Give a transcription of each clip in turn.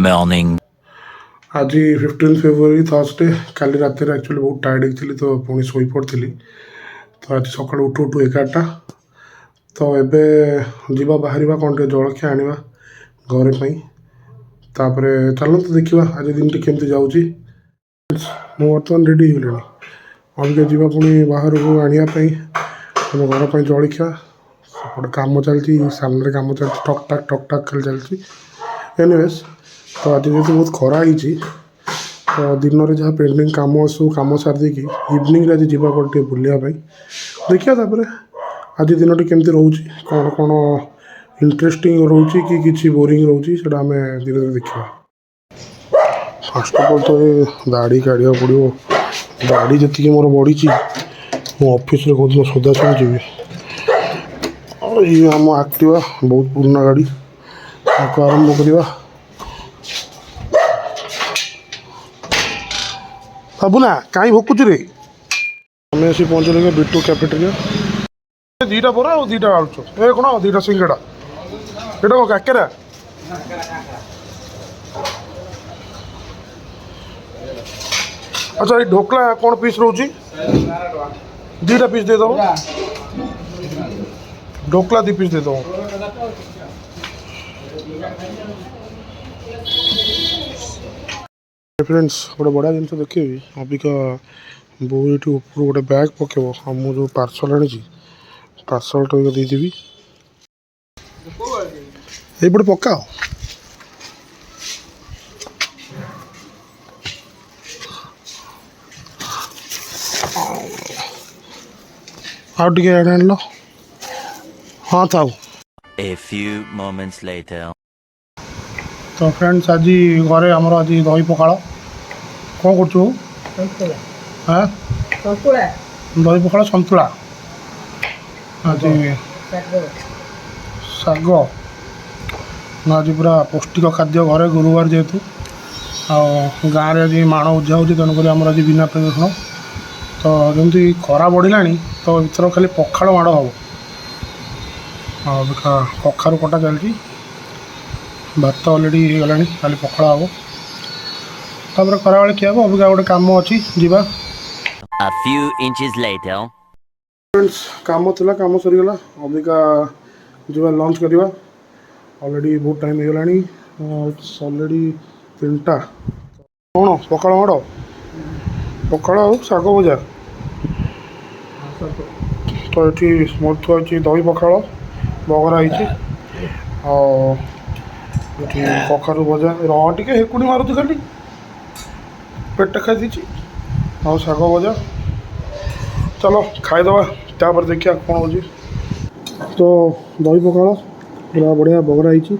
morning. आज 15 February Thursday काली रात actually बहुत टायर्ड होती तो पुणी शोई पड़ी तो आज सका उठू उठू 11टा तो एबे जीवा बाहर कौन टे जलखिया आना घर पर चलते देखा आज दिन टी केमती जाऊँगी मु बर्तमान रेडी हो अबिका जीवा पुणी बाहर को आने तुम घर पर जलखिया गोटे कम चलती सामने कम चलती ठक ठाक खाली चलती एनीवेज तो आज जेहतु बहुत खरा ही तो दिन में जहाँ पेंडिंग कम सब कम सारी इवनिंग आज जीवा कौटे बुलायापी देखिए आज दिन टी केमती रोचे कौन कौन इंटरेस्टिंग रोचे कि किसी बोरिंग रोचे आम धीरे धीरे देखा फास्ट अफ ऑल तो ये दाढ़ी काढ़ा पड़ो दाढ़ी जी मोर बढ़ी मो ऑफिस रे कौन सदा शुणी ये आम एक्टिवा बहुत पुराना गाड़ी आरंभ करवा बाबूना कहीं भोकुचु रे आम आसी पहुँचल बिट्टू कैफेटेरिया दीटा बरा और दीटा आलुचप ए कौन दीटा सिंगड़ा ये कौन काकेरा अच्छा ये ढोकला कौन पीस रोची दीटा पीस दे दो ढोकला 2 पीस दे दो फ्रेंड्स गोटे बढ़िया जिन देखी अबिका बो ये ऊपर गोटे बैग पकेब आम जो पार्सल आनी पार्सल तो देदेवी ये पकाओ आउ टे आड़ आन हाँ था A few moments later. तो फ्रेंड्स आज घरे आमर आज दही पखाड़ कौन कर हाँ दही पखाड़ सतुला आज शाग आज पूरा पौष्टिक खाद्य घरे गुरुवार जेहेतु गाँव में आज माण उजा हो तेणुक आम आज बिना पियाज रसुण तो जमी खरा बढ़ला तो भर खाली पखाड़ माड़ हम कखारू कटा चलती भात अलरेडी हो गला खाली पखाड़ हम तापर खरा बेले किया अबिका गोटे कम अच्छी जीवा A few inches later. Friends काम थिला काम सरीगला अबिका जीवा लंच करवा अलरेडी बहुत टाइम हो गलानी अलरेडी 3टा कौन पखाड़ माड़ पखाड़ आ शाग भजा तो ये मोर थुआ दही पखाड़ बगरा होती कखारू भजा रे हेकुड़ी मारुति खाली पेट खाई दी आ शाग भजा चलो खाईदे तापर देखिए कौन हो तो दही पखाड़ पूरा बढ़िया बगरा होती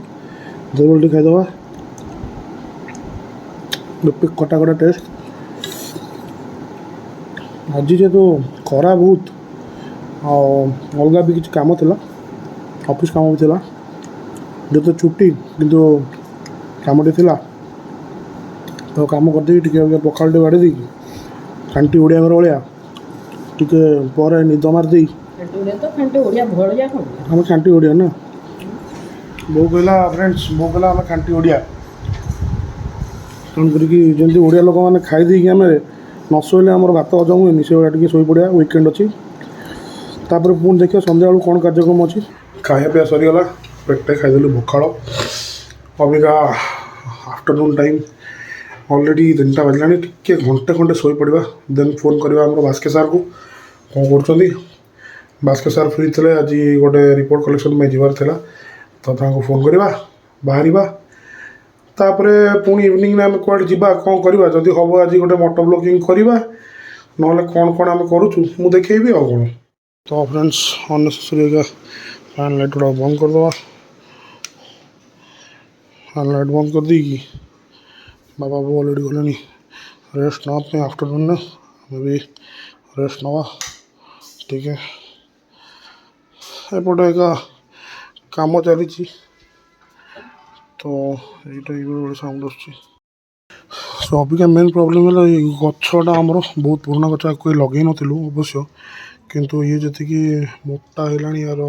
दही खाईदे कटा कटा टेस्ट आज जेहतु खरा बहुत अलग भी किसी काम थिला ऑफिस काम भी थिला जो तो छुट्टी किंतु कामटे थिला तो काम करदे टे पखाड़ बाड़ी दी खांटी ओडिया घर भाया टे पर निद मारदे आम खांटी ओडिया ना बो कहला फ्रेंड्स बो कहला आम खांटी ओडिया तेणुक जमी ओडिया लोक मैंने खाई आम न शोले आम भात हजम हुए से भाया शोई पड़ा वीकेंड अच्छी तापर पुणी देखिए संध्या बेलू कौन कार्यक्रम अच्छी खाया पिया सरीगला पेटे खाईदेलु भोखाड़ अबिका आफ्टरनून टाइम अलरेडी 3टा बाजला टे घंटे खंडे शोई पड़ा देन फोन करवा आम बास्के सार को कौन कर बास्के सार फ्री थे आज गोटे रिपोर्ट कलेक्शन में जीवार था तो फोन करवा बाहर तापर पुणी इवनिंग में आम कौन जा कौन करवा जदि हम आज गोटे मोटो ब्लॉगिंग करवा ना कौन कौन आम करूँ मुझे देखेबी आ कौन तो फ्रेंड्स अननेसेसरी फैन लाइट गुड़ा बंद करदे फैन लाइट बंद कर दी बाबा बो अलरेडी गले रेस्ट ना आफ्टरनून में हमें भी रेस्ट नवा ठीक है एपटे एक काम चली तो ये साउंड आस अबिका मेन प्रोब्लेम है गछटा आमर बहुत पुराना गछ कोई लगे नु अवश्य किंतु ये जी मोटा है यार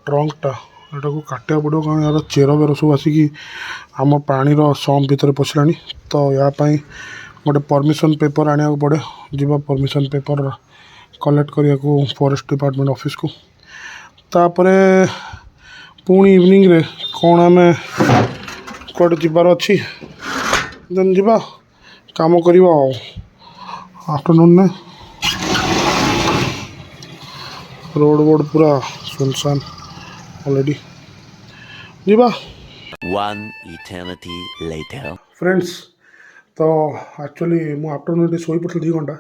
ट्रंकटा ଏଟାକୁ କାଟିବାକୁ ପଡ଼ିବ କାରଣ ଏହାର ଚେର ବେର ସବୁ ଆସିକି ଆମ ପାଣିର ସମ୍ପ ଭିତରେ ପଶିଲାଣି। ତ ୟା ପାଇଁ ଗୋଟେ ପରମିଶନ୍ ପେପର୍ ଆଣିବାକୁ ପଡ଼େ। ଯିବା ପରମିଶନ୍ ପେପର୍ କଲେକ୍ଟ କରିବାକୁ ଫରେଷ୍ଟ ଡିପାର୍ଟମେଣ୍ଟ ଅଫିସକୁ। ତାପରେ ପୁଣି ଇଭିନିଂରେ କ'ଣ ଆମେ କୁଆଡ଼େ ଯିବାର ଅଛି ଦେନ୍ ଯିବା କାମ କରିବା ଆଉ। ଆଫ୍ଟରନୁନ୍ରେ ରୋଡ଼ ବୋର୍ଡ଼ ପୁରା ସୁନସାନ ଅଲରେଡ଼ି। ଯିବା। One eternity later. ଫ୍ରେଣ୍ଡସ୍, ତ ଆକ୍ଚୁଆଲି ମୁଁ ଆଫ୍ଟରନୁନ୍ ଶୋଇପଡ଼ିଥିଲି 2 ଘଣ୍ଟା।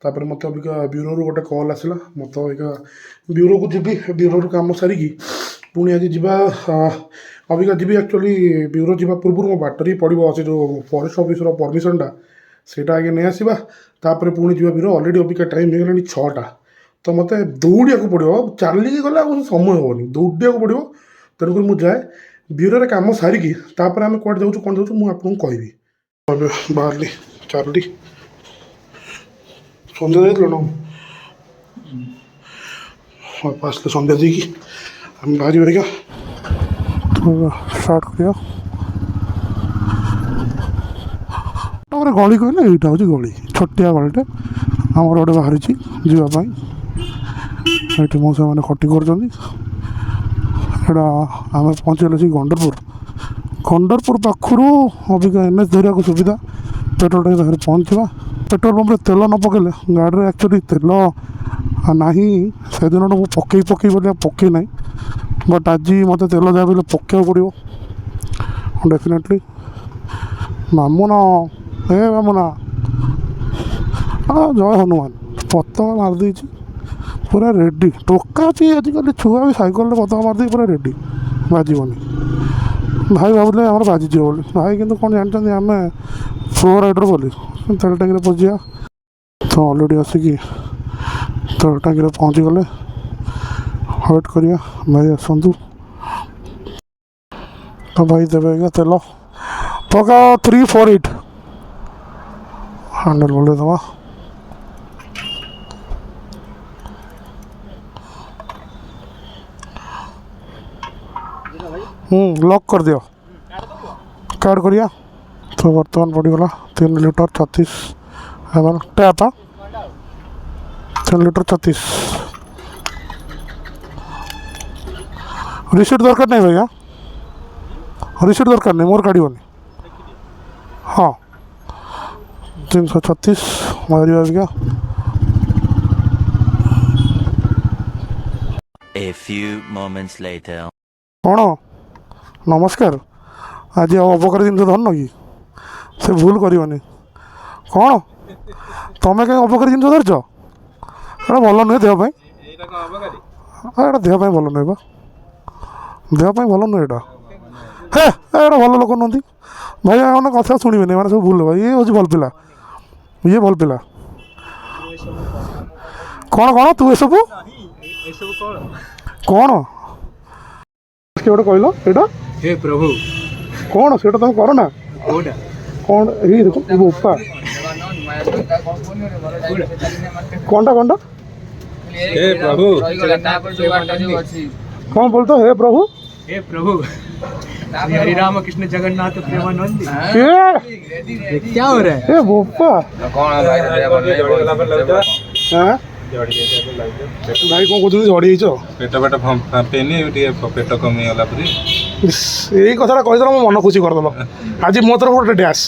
ତାପରେ ମୋତେ ଅବିକା ବ୍ୟୁରୋରୁ ଗୋଟେ କଲ୍ ଆସିଲା। ମୋତେ ଅବିକା ବ୍ୟୁରୋକୁ ଯିବି। ବ୍ୟୁରୋରୁ କାମ ସାରିକି ପୁଣି ଆଜି ଯିବା। ଅବିକା ଯିବି ଆକ୍ଚୁଆଲି ବ୍ୟୁରୋ ଯିବା ପୂର୍ବରୁ ମୋ ବାଟରେ ପଡ଼ିବ ସେ ଯେଉଁ ଫରେଷ୍ଟ ଅଫିସର ପରମିଶନଟା, ସେଇଟା ଆଗେ ନେଇ ଆସିବା। ତାପରେ ପୁଣି ଯିବା ବ୍ୟୁରୋ। ଅଲରେଡ଼ି ଅବିକା ଟାଇମ୍ ହେଇଗଲାଣି 6ଟା। ତ ମୋତେ ଦୌଡ଼ିବାକୁ ପଡ଼ିବ। ଚାଲିକି ଗଲେ ଆଉ ସମୟ ହେବନି, ଦୌଡ଼ିବାକୁ ପଡ଼ିବ। ତେଣୁକରି ମୁଁ ଯାଏ ବ୍ୟୁରୋରେ କାମ ସାରିକି ତାପରେ ଆମେ କୁଆଡ଼େ ଯାଉଛୁ କ'ଣ ଯାଉଛୁ ମୁଁ ଆପଣଙ୍କୁ କହିବି। ଏବେ ବାହାରିଲି, ଚାଲିଲି। ସନ୍ଧ୍ୟା ଦେଇଥିଲ ନା ଆସିଲେ ସନ୍ଧ୍ୟା ଦେଇକି ଆମେ ବାହାରିବା ଦେଖିଆ ଷ୍ଟାର୍ଟ କରିବା। ତାପରେ ଗଳି କହିଲେ ଏଇଟା ହେଉଛି ଗଳି, ଛୋଟିଆ ଗଳିଟେ ଆମର ଗୋଟେ ବାହାରିଛି ଯିବା ପାଇଁ। ଏଇଠି ମୋ ସେମାନେ ଖଟି କରୁଛନ୍ତି। ଏଇଟା ଆମେ ପହଞ୍ଚିଗଲେ ସେ ଗଣ୍ଡରପୁର ପାଖରୁ ଅବିକା NH ଧରିବାକୁ ସୁବିଧା। ପେଟ୍ରୋଲ ଟାଙ୍କି ପାଖରେ ପହଞ୍ଚିବା। ପେଟ୍ରୋଲ ପମ୍ପରେ ତେଲ ନ ପକାଇଲେ ଗାଡ଼ିରେ ଆକ୍ଚୁଆଲି ତେଲ ନାହିଁ। ସେଦିନଠୁ ମୁଁ ପକେଇ ବୋଲି ପକେଇ ନାହିଁ, ବଟ୍ ଆଜି ମୋତେ ତେଲ ଯାହା ବି ହେଲେ ପକାଇବାକୁ ପଡ଼ିବ ଡେଫିନେଟଲି। ମାମୁନା ଜୟ ହନୁମାନ ପତାକା ମାରିଦେଇଛି ପୁରା ରେଡ଼ି। ଟୋକା ଅଛି ଆଜିକାଲି ଛୁଆ ବି ସାଇକେଲରେ ପତାକା ମାରିଦେଇ ପୁରା ରେଡ଼ି, ବାଜିବନି। ଭାଇ ଭାବୁଥିଲେ ଆମର ବାଜିଯିବ ବୋଲି, ଭାଇ କିନ୍ତୁ କ'ଣ ଜାଣିଛନ୍ତି ଆମେ ପ୍ରୋ ରାଇଡ଼ର ବୋଲି। ତେଲ ଟାଙ୍କିରେ ପଶିଯିବା। ତ ଅଲରେଡ଼ି ଆସିକି ତେଲ ଟାଙ୍କିରେ ପହଞ୍ଚିଗଲେ। ୱେଟ୍ କରିବା ଭାଇ ଆସନ୍ତୁ। ତ ଭାଇ ଦେବେ ଆଜ୍ଞା ତେଲ ପକା 348 ହ୍ୟାଣ୍ଡେଲ ଭଲେଇ ଦେବା। ଲକ୍ କରିଦିଅ, କାର୍ଡ଼ କରିବା। ତ ବର୍ତ୍ତମାନ ପଡ଼ିଗଲା 3 litre 36 ml tap. 3 litre 36। Receipt ଦରକାର ନାହିଁ ଭାଇ। ରିସିପ୍ଟ ଦରକାର ନାହିଁ, ମୋର କାଢ଼ିବନି। ହଁ 336 ମାରିବା ଆଜ୍ଞା। A few moments later. କ'ଣ ନମସ୍କାର। ଆଜି ଆଉ ଅପକାରୀ ଜିନିଷ ଧରିନ କି? ସେ ଭୁଲ କରିବନି। କ'ଣ ତମେ କାହିଁ ଅପକାରୀ ଜିନିଷ ଧରିଛ? ଏଇଟା ଭଲ ନୁହେଁ ଦେହ ପାଇଁ। ଏଇଟା ଦେହ ପାଇଁ ଭଲ ନୁହେଁ ବା, ଦେହ ପାଇଁ ଭଲ ନୁହେଁ ଏଇଟା। ଏଇଟା ଭଲ ଲୋକ ନୁହନ୍ତି ଭାଇ। ମାନେ କଥା ଶୁଣିବେନି, ମାନେ ସବୁ ଭୁଲ। ଇଏ ହେଉଛି ଭଲ ପିଲା, ଇଏ ଭଲ ପିଲା। କ'ଣ ତୁ ଏସବୁ କ'ଣ କିଏ ଗୋଟେ କହିଲ ଏଇଟା? हे प्रभु କ'ଣ ସେଇଟା ତମେ କର ନା କ'ଣ? ଏଇ ଦେଖ ବୋପା କ'ଣଟା हे प्रभु କ'ଣ ବୋଲତ? ହେ ପ୍ରଭୁ हे प्रभु श्री हरि राम कृष्ण जगन्नाथ प्रेमानंद। क्या हो रहा है? ଏ ବୋପା ହାଁ ଭାଇ କ'ଣ କହୁଛନ୍ତି ଝଡ଼ିଯାଇଛ? पेट फापेनी पेट कमीगला पूरी ଏଇ କଥାଟା କହିଦେଲ ମୋ ମନ ଖୁସି କରିଦେଲ। ଆଜି ମୋ ତରଫ ଗୋଟେ ଡ୍ୟାସ୍।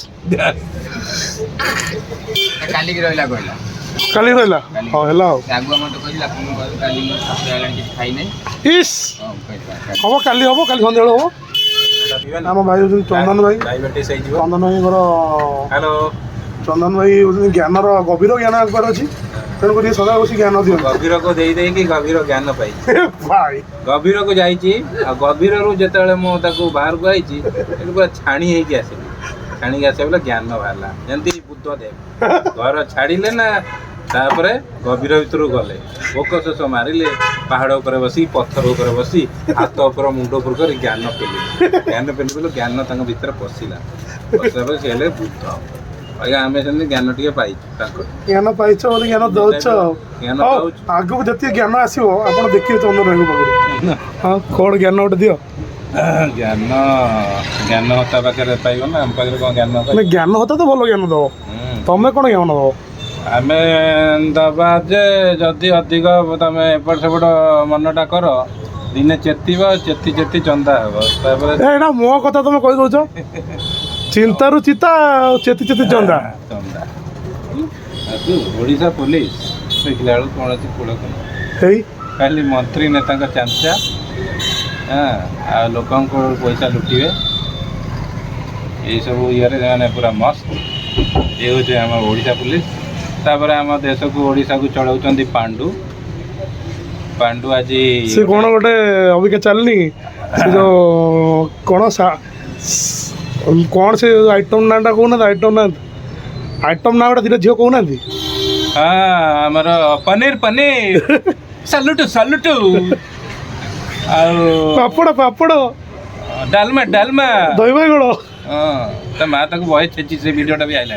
କାଲି ରହିଲା କହିଲା, କାଲି ରହିଲା। ହଁ ହେଲା ଆଉ। ଆଗୁଆ ମତେ କହିଲା କାଲି ମୁଁ କିଛି ଖାଇ ନାହିଁ। ଇସ୍ ହବ, କାଲି ହବ, କାଲି ସନ୍ଧ୍ୟାବେଳେ ହବ। ଆମ ଭାଇ ହେଉଛନ୍ତି ଚନ୍ଦନ ଭାଇ। ଚନ୍ଦନ ଭାଇଙ୍କର ଚନ୍ଦନ ଭାଇ ହେଉଛନ୍ତି ଜ୍ଞାନର ଗଭୀର ଜ୍ଞାନ ଆଗରେ ଅଛି। ତେଣୁକରି ସଦା ବସି ଜ୍ଞାନ ଦିଅନ୍ତି। ଗଭୀରକୁ ଦେଇକି ଗଭୀର ଜ୍ଞାନ ପାଇଛି। ଭାଇ ଗଭୀରକୁ ଯାଇଛି, ଆଉ ଗଭୀରରୁ ଯେତେବେଳେ ମୁଁ ତାକୁ ବାହାରକୁ ଆଇଛି ପୁରା ଛାଣି ହେଇକି ଆସିଲି। ଛାଣିକି ଆସିବା ବେଳେ ଜ୍ଞାନ ବାହାରିଲା। ଯେମିତି ବୁଦ୍ଧଦେବ ଘର ଛାଡ଼ିଲେ ନା, ତାପରେ ଗଭୀର ଭିତରକୁ ଗଲେ, ଭୋକ ଶୋଷ ମାରିଲେ, ପାହାଡ଼ ଉପରେ ବସି, ପଥର ଉପରେ ବସି, ହାତ ଉପରେ ମୁଣ୍ଡ ଉପର କରି ଜ୍ଞାନ ପେଲିଲେ ଜ୍ଞାନ ତାଙ୍କ ଭିତରେ ପଶିଲା। ପଶିଲା ପରେ ସେ ହେଲେ ବୁଦ୍ଧ। ଆଜ୍ଞା ଆମେ ସେମିତି ଜ୍ଞାନ ଟିକେ ପାଇଛୁ ତାଙ୍କ ଜ୍ଞାନ ପାଇଛ ବୋଲି ଜ୍ଞାନ ଦଉଛ। ଜ୍ଞାନ ଆଗକୁ ଯେତିକି ଜ୍ଞାନ ଆସିବ ଆପଣ ଦେଖିବେ ଚନ୍ଦନ ଭାଇଙ୍କ ପାଖରୁ। ହଁ କ'ଣ ଜ୍ଞାନ ଗୋଟେ ଦିଅ। ଜ୍ଞାନ ଜ୍ଞାନ ତା ପାଖରେ ପାଇବ ନା ଆମ ପାଖରେ କ'ଣ ଜ୍ଞାନ ପାଇବ? ଜ୍ଞାନ ହତା ତ ଭଲ ଜ୍ଞାନ ଦେବ। ତମେ କ'ଣ ଜ୍ଞାନ ଦେବ? ଆମେ ଦେବା ଯେ ଯଦି ଅଧିକ ତମେ ଏପଟ ସେପଟ ମନଟା କର ଦିନେ ଚେତିବ ଚେତି ଚେତି ଚନ୍ଦା ହେବ। ତାପରେ ଏଇଟା ମୋ କଥା ତମେ କହିଦେଉଛ। ଚିନ୍ତାରୁ ଚିତା ଆଉ ଚେତି ଚେତି ଚନ୍ଦା। ଚନ୍ଦା ଓଡ଼ିଶା ପୋଲିସ ଦେଖିଲା ବେଳକୁ କୌଣସି କୂଳକୁ ହେଇ ଖାଲି ମନ୍ତ୍ରୀ ନେତାଙ୍କ ଚାଞ୍ଚା ଆଉ ଲୋକଙ୍କ ପଇସା ଲୁଟିବେ ଏଇସବୁ ଇଏରେ ସେମାନେ ପୁରା ମସ୍ତ। ଇଏ ହେଉଛି ଆମ ଓଡ଼ିଶା ପୋଲିସ। ତାପରେ ଆମ ଦେଶକୁ ଓଡ଼ିଶାକୁ ଚଳାଉଛନ୍ତି ପାଣ୍ଡୁ। ପାଣ୍ଡୁ ଆଜି ସେ କ'ଣ ଗୋଟେ ଅବିକା ଚାଲିନି ସେ ଯେଉଁ କ'ଣ କ'ଣ ସେ ଆଇଟମ୍ ନାଁଟା କହୁନାହାନ୍ତି। ଆଇଟମ୍ ନାଁ ଗୋଟେ ଦୁଇଟା ଝିଅ କହୁନାହାନ୍ତି। ହଁ ଆମର ପନିର ସାଲୁଟୁ ଆଉ ପାପଡ଼ ଡାଲମା ଦହି ବାଇଗଣ। ହଁ ତା ମା ତାକୁ ବହେ ଛେଚି ସେ ଭିଡ଼ିଓଟା ବି ଆଇଲା।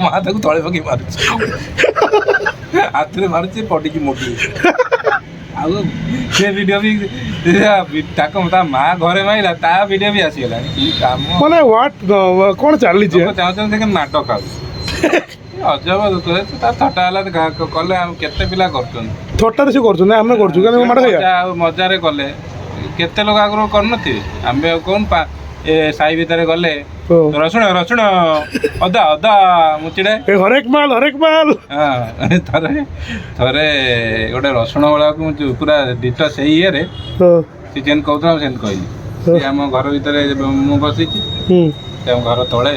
ମା ତାକୁ ତଳେ ପକେଇ ମାରୁଛି ହାତରେ ମାରୁଛି ପଡ଼ିକି ମୋଟି। ଆଉ ସେ ଭିଡ଼ିଓ ବି ତାଙ୍କ ତା ମା ଘରେ ମାଇଲା ତା ଭିଡ଼ିଓ ବି ଆସିଗଲାଣି। କି କାମ ମାନେ କ'ଣ ଚାଲିଛି? ଚାହୁଁଛନ୍ତି ସେ ମାଡ଼ ଖାଉ ଅଜବ ଦୁଃଖ। ତା ଥଟା ହେଲା କଲେ ଆଉ କେତେ ପିଲା କରୁଛନ୍ତି। ଥଟାରେ ସେ କରୁଛନ୍ତି ଆମେ କରୁଛୁ ଆଉ ମଜାରେ କଲେ କେତେ ଲୋକ ଆଗରୁ କରୁନଥିବେ। ଆମେ ଆଉ କହୁନୁ ଏ ସାହି ଭିତରେ ଗଲେ ରସୁଣ ଅଦା ମୁଚିଡ଼େ ହରେକ ମାଲ। ହଁ ଥରେ ଗୋଟେ ରସୁଣ ଭଳିଆକୁ ପୁରା ଦିଟ ସେଇ ଇଏରେ ସେ ଯେମିତି କହୁଥିଲା ମୁଁ ସେମିତି କହିଲି। ସେ ଆମ ଘର ଭିତରେ ମୁଁ ବସିଛି ସେ ଆମ ଘର ତଳେ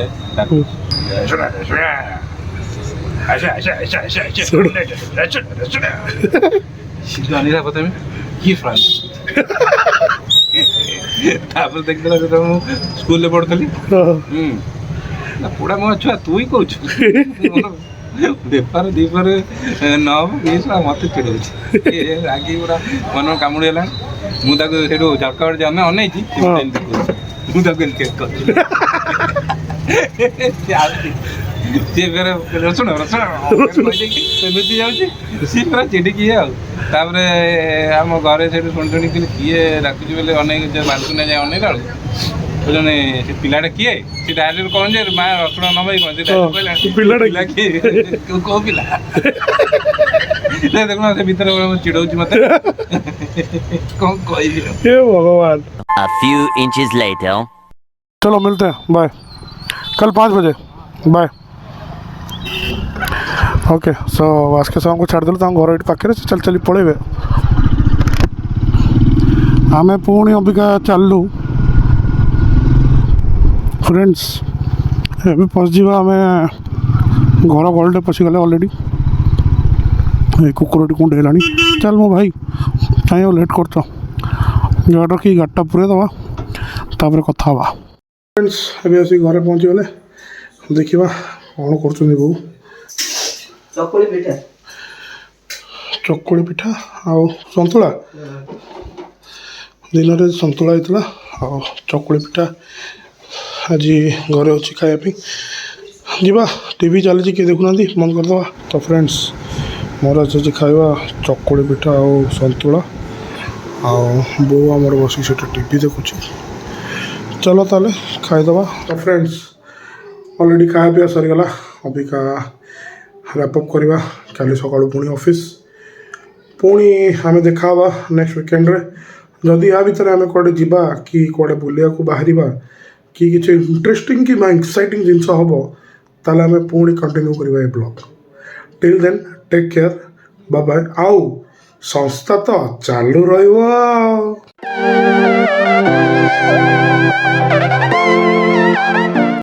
ଅନିଲା ପ୍ରଥମେ କି ଫ୍ରାନ୍ସ ତାପରେ ଦେଖିଦେଲା ଯେତେବେଳେ ମୁଁ ସ୍କୁଲରେ ପଢ଼ୁଥିଲି ନା ପୋଡ଼ା ମୋ ଛୁଆ ତୁ ହିଁ କହୁଛୁ ବେପାର ଦିପାର ନ ହବ ମତେ ଚିଡ଼ଉଛି ରାଗି ପୁରା ମନ କାମୁଡ଼ି ହେଲାଣି। ମୁଁ ତାକୁ ସେଇଠୁ ଝଟକା ବାଡ଼ି ଆମେ ଅନେଇଛି ମୁଁ ତାକୁ ଏମିତି ଚେକ୍ କରୁଛି। ସିଏ ଫେରେ ରସୁଣ ଲୁଚି ଯାଉଛି ସିଏ ପୁରା ଚିଡ଼ିକି ଆଉ। ତାପରେ ଆମ ଘରେ ସେଇଠୁ ଶୁଣିକିଲି କିଏ ଡାକୁଛି ବୋଲି ଅନେକ ବାଲକୁନି ଯାଏ ଅନେଇଲା ବେଳକୁ କହୁଛନ୍ତି ସେ ପିଲାଟା କିଏ? ସେ ଡାଇରେକ୍ଟ କଣ ଯେ ମା ରସୁଣ ନବାଇ କଣ କହିଲା ପିଲା କିଏ କୋଉ ପିଲା ଦେଖୁନ ସେ ଭିତରେ ଚିଡ଼ଉଛି ମତେ କଣ କହିବି भगवान। A few inches later. चलो मिलते हैं बाय कल 5 बजे बाय। ओके सो आज के को छाड़देलु घर ये पाखे से चली पलैबे। आम पुणी अबिका चलू फ्रेंड्स एवं पशिजा आम घर गलटे पशिगले अलरेडी कुकुरटी कुंडेला चल मो भाई कहीं लेट कर गाड़ी रखी गाड़टा पूरे दवा तापर कथा फ्रेंड्स अभी आसिक घरे पहुँची गले देखा कौन कर बो चकुली पिठा आउ सतुला दिन में सतुला होता चकुली पिठा आज घरे अच्छी खायापी जीवा टीवी चली किए देखुना बंद करदे। तो फ्रेंड्स मोर आज खाଇବା चकुली पिठा आउ सतुला बो आमर बस टीवी देखुची चलो ताले खाईदबा। तो फ्रेंड्स ऑलरेडी खाया पिया सरीगला अबिका रैपअप करवा काली सका पुणी ऑफिस पुणी आम देखा नेक्स्ट वीकेंड रे जदि या भितर आम कड़े जावा कि कड़े बुलिया को बाहर कि किसी इंटरेस्टिंग कि एक्साइटिंग जिनस हम ताले आम पुणी कंटिन्यू करवा ये blog. Till then take care bye bye. आउ संस्था तो चालू रहिबो।